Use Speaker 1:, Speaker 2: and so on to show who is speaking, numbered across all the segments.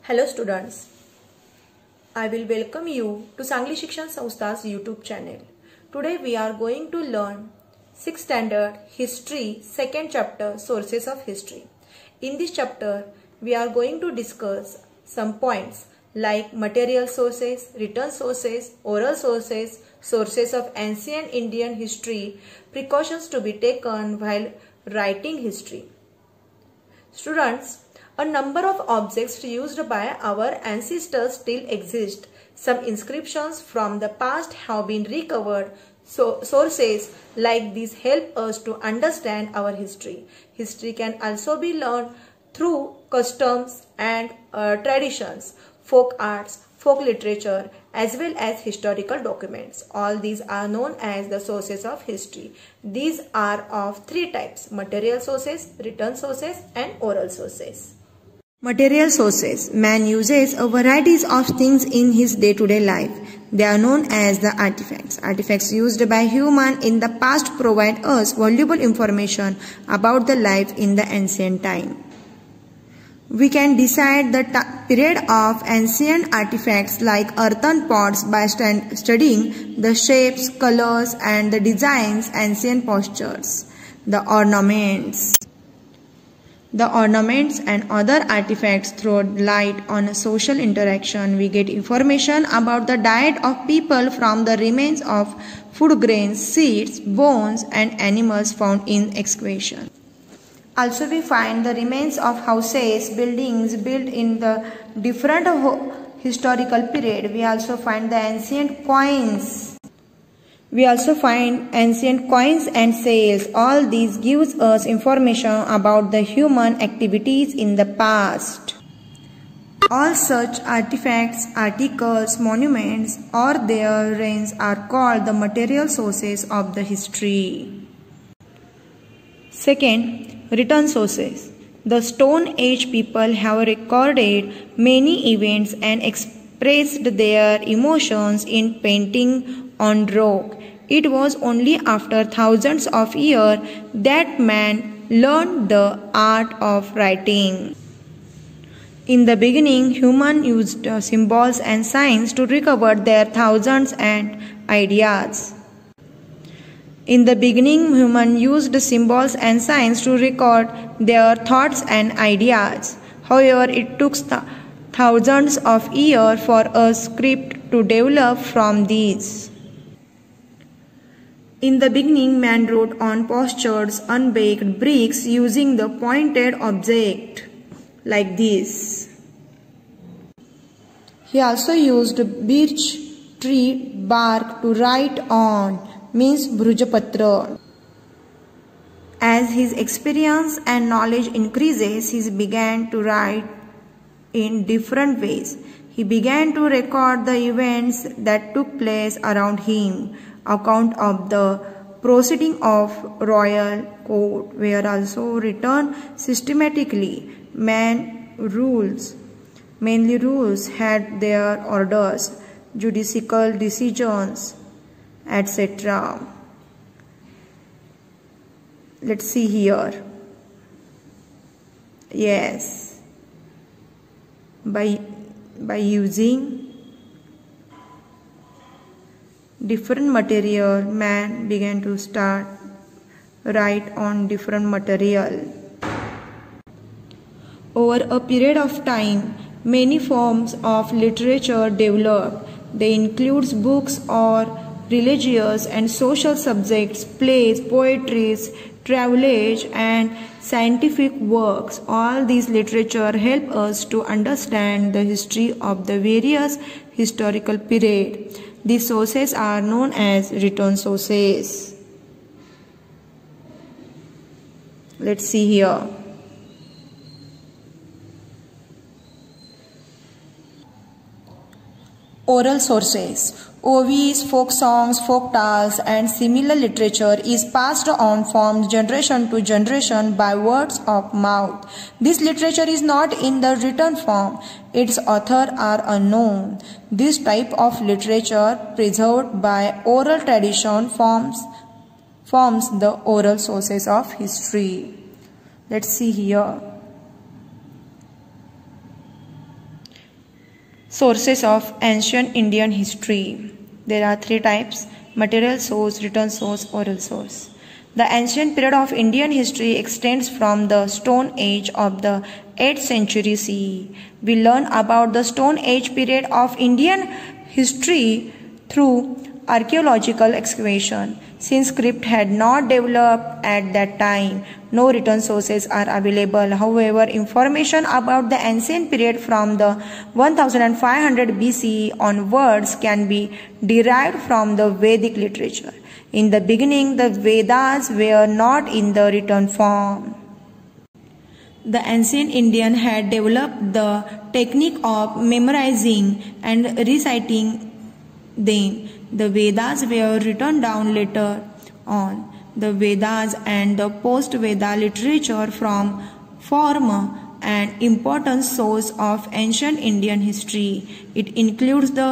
Speaker 1: Hello students, I will welcome you to Sangli Shikshan Sanstha's YouTube channel. Today we are going to learn 6th standard history 2nd chapter sources of history. In this chapter we are going to discuss some points like material sources, written sources, oral sources, sources of ancient Indian history, precautions to be taken while writing history. Students, a number of objects used by our ancestors still exist. Some inscriptions from the past have been recovered. Sources like these help us to understand our history. History can also be learned through customs and traditions, folk arts, folk literature, as well as historical documents. All these are known as the sources of history. These are of three types: material sources, written sources, and oral sources. Material sources. Man uses a variety of things in his day-to-day life. They are known as the artifacts. Artifacts used by humans in the past provide us valuable information about the life in the ancient time. We can decide the period of ancient artifacts like earthen pots by studying the shapes, colors, and the designs, ancient postures, the ornaments. The ornaments and other artifacts throw light on social interaction. We get information about the diet of people from the remains of food grains, seeds, bones, and animals found in excavation. Also, we find the remains of houses, buildings built in the different historical period. We also find the ancient coins. We also find ancient coins and sails. All these gives us information about the human activities in the past. All such artifacts, articles, monuments, or their remains are called the material sources of the history. Second, written sources. The Stone Age people have recorded many events and expressed their emotions in painting on rock. It was only after thousands of years that man learned the art of writing. In the beginning, humans used symbols and signs to recover their thoughts and ideas. In the beginning, humans used symbols and signs to record their thoughts and ideas. However, it took thousands of years for a script to develop from these. In the beginning, man wrote on potsherds, unbaked bricks using the pointed object like this. He also used birch tree bark to write on, means Brujapatra. As his experience and knowledge increases, he began to write in different ways. He began to record the events that took place around him. Account of the proceeding of royal court were also written systematically. Mainly rules had their orders, judicial decisions, etc. Let's see here. Yes, by using different material, man began to start write on different material. Over a period of time, many forms of literature developed. They include books or religious and social subjects, plays, poetries, travelage, and scientific works. All these literature help us to understand the history of the various historical periods. These sources are known as written sources. Let's see here. Oral sources. Ovi's, folk songs, folk tales, and similar literature is passed on from generation to generation by words of mouth. This literature is not in the written form. Its authors are unknown. This type of literature, preserved by oral tradition, forms the oral sources of history. Let's see here. Sources of ancient Indian history. There are three types: material source, written source, oral source. The ancient period of Indian history extends from the Stone Age of the 8th century CE. We learn about the Stone Age period of Indian history through archaeological excavation. Since script had not developed at that time, no written sources are available. However, information about the ancient period from the 1500 BCE onwards can be derived from the Vedic literature. In the beginning, the Vedas were not in the written form. The ancient Indian had developed the technique of memorizing and reciting them. The Vedas were written down later on. The Vedas and the post-Veda literature form an important source of ancient Indian history. It includes the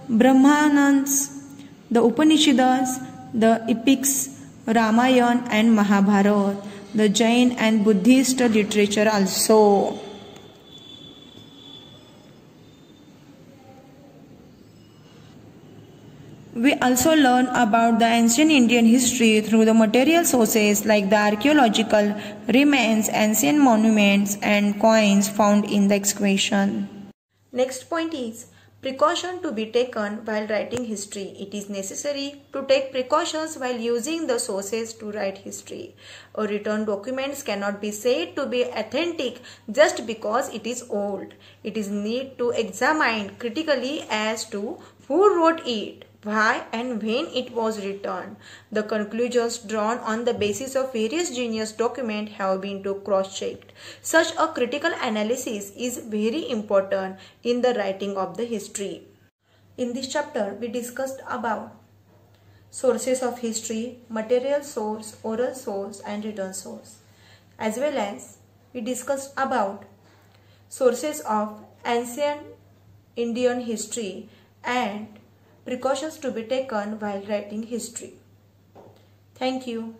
Speaker 1: Brahmanas, the Upanishads, the epics, Ramayana and Mahabharata, the Jain and Buddhist literature also. We also learn about the ancient Indian history through the material sources like the archaeological remains, ancient monuments and coins found in the excavation. Next point is precaution to be taken while writing history. It is necessary to take precautions while using the sources to write history. A written documents cannot be said to be authentic just because it is old. It is need to examine critically as to who wrote it, why and when it was written. The conclusions drawn on the basis of various genius documents have been cross-checked. Such a critical analysis is very important in the writing of the history. In this chapter, we discussed about sources of history, material source, oral source and written source. As well as we discussed about sources of ancient Indian history and precautions to be taken while writing history. Thank you.